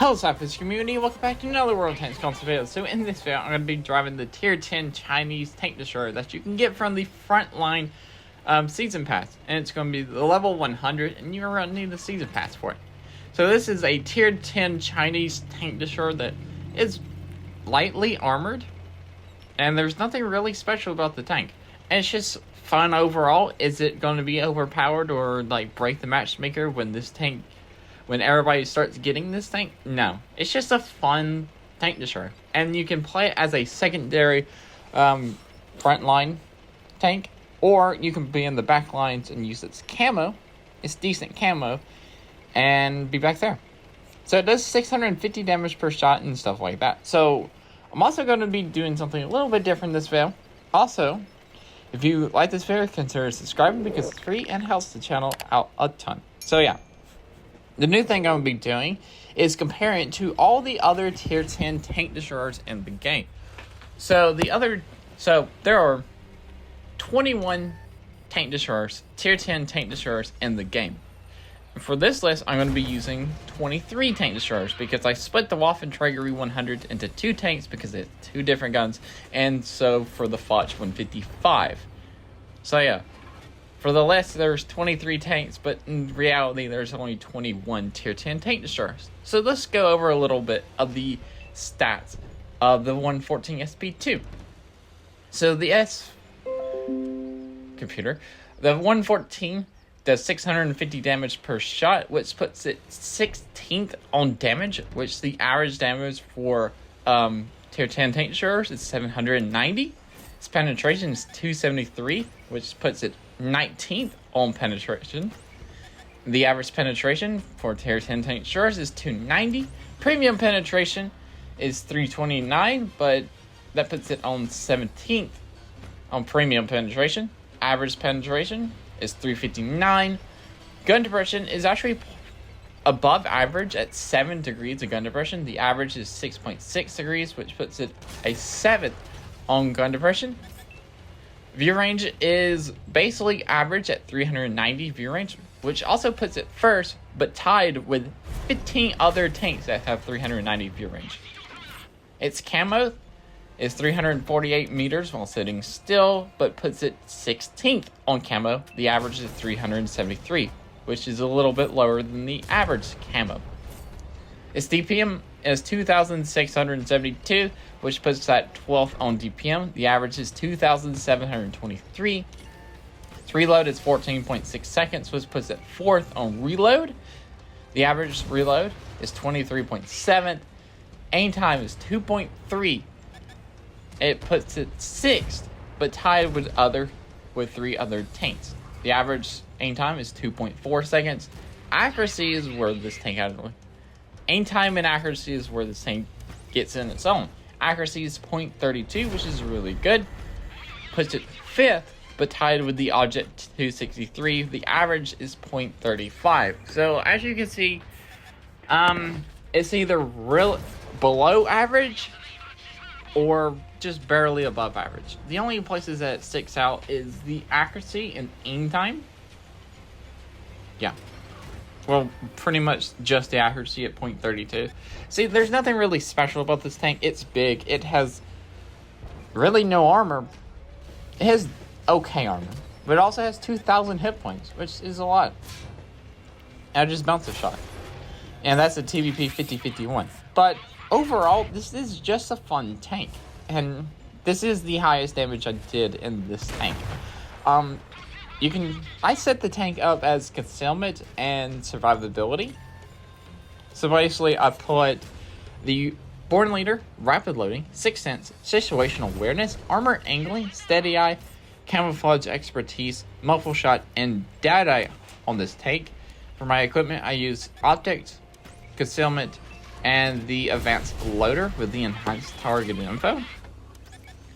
Hello Slapafish community, welcome back to another World Tanks console video. So in this video, I'm going to be driving the tier 10 Chinese tank destroyer that you can get from the Frontline season pass. And it's going to be the level 100 and you're going to need the season pass for it. So this is a tier 10 Chinese tank destroyer that is lightly armored. And there's nothing really special about the tank. And it's just fun overall. Is it going to be overpowered or like break the matchmaker when everybody starts getting this tank? No. It's just a fun tank destroyer. And you can play it as a secondary frontline tank. Or you can be in the back lines and use its camo. It's decent camo. And be back there. So it does 650 damage per shot and stuff like that. So I'm also going to be doing something a little bit different this video. Also, if you like this video, consider subscribing because it's free and helps the channel out a ton. So yeah. The new thing I'm going to be doing is comparing it to all the other tier 10 tank destroyers in the game. So there are 21 tank destroyers, tier 10 tank destroyers in the game. For this list, I'm going to be using 23 tank destroyers because I split the Waffenträger 100 into two tanks because it's two different guns, and so for the Foch 155. So yeah. For the list, there's 23 tanks, but in reality, there's only 21 tier 10 tank destroyers. So let's go over a little bit of the stats of the 114 SP2. So the the 114 does 650 damage per shot, which puts it 16th on damage, which the average damage for tier 10 tank destroyers is 790. Its penetration is 273, which puts it 19th on penetration. The average penetration for tier 10 tank destroyers is 290. Premium penetration is 329, but that puts it on 17th on premium penetration. Average penetration is 359. Gun depression is actually above average at 7 degrees of gun depression. The average is 6.6 degrees, which puts it a 7th on gun depression. View range is basically average at 390 view range, which also puts it first, but tied with 15 other tanks that have 390 view range. Its camo is 348 meters while sitting still, but puts it 16th on camo. The average is 373, which is a little bit lower than the average camo. Its DPM is 2,672, which puts that 12th on DPM. The average is 2,723. Its reload is 14.6 seconds, which puts it 4th on reload. The average reload is 23.7. Aim time is 2.3. It puts it 6th, but tied with 3 other tanks. The average aim time is 2.4 seconds. Accuracy is where this tank has aim time and accuracy is where this tank gets in its own. Accuracy is 0.32, which is really good. Puts it 5th, but tied with the Object 263. The average is 0.35. So as you can see, it's either real below average or just barely above average. The only places that it sticks out is the accuracy and aim time. Yeah. Well, pretty much just the accuracy at 0.32. See, there's nothing really special about this tank. It's big. It has really no armor. It has okay armor. But it also has 2,000 hit points, which is a lot. And I just bounced a shot. And that's a TVP 5051. But overall, this is just a fun tank. And this is the highest damage I did in this tank. I set the tank up as concealment and survivability. So basically, I put the Born Leader, Rapid Loading, Sixth Sense, Situational Awareness, Armor Angling, Steady Eye, Camouflage Expertise, Muffle Shot, and Dead Eye on this tank. For my equipment, I use Optics, Concealment, and the Advanced Loader with the Enhanced Target Info.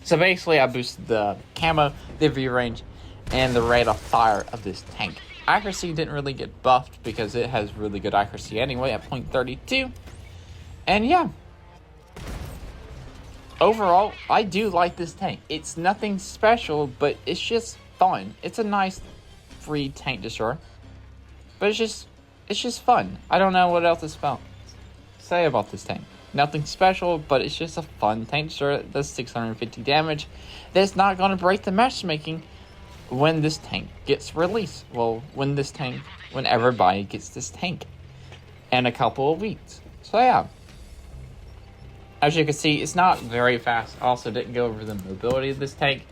So basically, I boosted the camo, the view range, and the rate of fire of this tank. Accuracy didn't really get buffed because it has really good accuracy anyway at 0.32. And yeah. Overall, I do like this tank. It's nothing special, but it's just fun. It's a nice free tank destroyer. But it's just fun. I don't know what else to say about this tank. Nothing special, but it's just a fun tank destroyer that does 650 damage. That's not going to break the matchmaking when this tank gets released. Well, when everybody gets this tank in a couple of weeks. So yeah. As you can see, it's not very fast. I also didn't go over the mobility of this tank.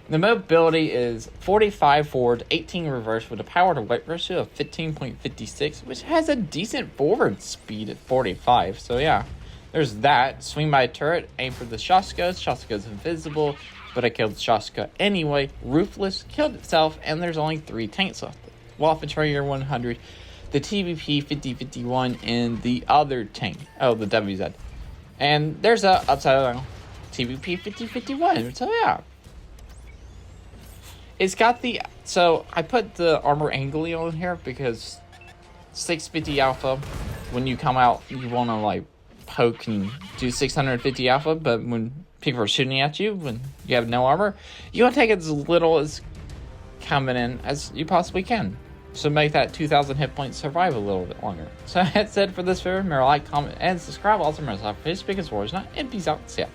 The mobility is 45 forward, 18 reverse with a power to weight ratio of 15.56, which has a decent forward speed at 45. So yeah, there's that. Swing by turret, aim for the Shaska. Shaska's invisible, but I killed Shaska anyway. Ruthless killed itself, and there's only 3 tanks left. Waffen Traeger 100, the TVP 5051, and the other tank. Oh, the WZ. And there's a upside down TVP 5051. So yeah. It's got the... So, I put the armor angly on here because 650 alpha, when you come out, you want to, like, poke and do 650 alpha, but when people are shooting at you, when you have no armor, you want to take as little as coming in as you possibly can. So make that 2,000 hit points survive a little bit longer. So that's it for this video. Remember, like, comment, and subscribe. Also, remember, Slapafish, because war is not, and peace out. See ya.